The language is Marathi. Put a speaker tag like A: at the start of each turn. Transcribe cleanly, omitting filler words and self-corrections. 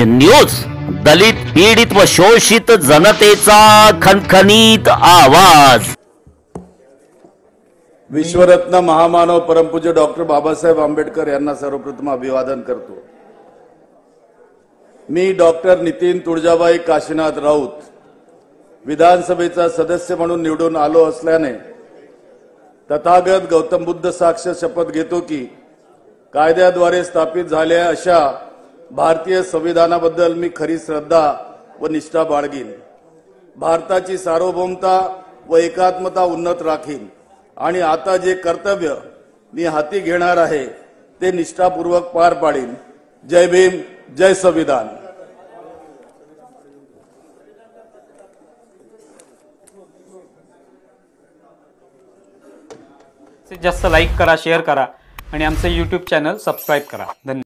A: न्यूज, दलित पीडित व शोषित जनतेचा खणखणीत आवाज।
B: विश्वरत्न महामानव परमपूज्य डॉक्टर बाबासाहेब आंबेडकर यांना सर्वप्रथम अभिवादन करतो। मी डॉक्टर नितीन तुळजाबाई काशीनाथ राऊत विधानसभेचा सदस्य म्हणून निवडून आलो असल्याने तथागत गौतम बुद्ध साक्ष शपथ घेतो की कायद्याद्वारे स्थापित झालेल्या अशा भारतीय संविधानाबद्दल मी खरी श्रद्धा व निष्ठा बाळगीन, भारताची सार्वभौमता व एकात्मता उन्नत राखीन आणि आता जे कर्तव्य मी हाती घेणार आहे ते निष्ठापूर्वक पार पाडीन। जय भीम, जय संविधान।
C: जास्त लाईक करा, शेअर करा आणि आमचे YouTube चॅनल सबस्क्राइब करा। धन्यवाद।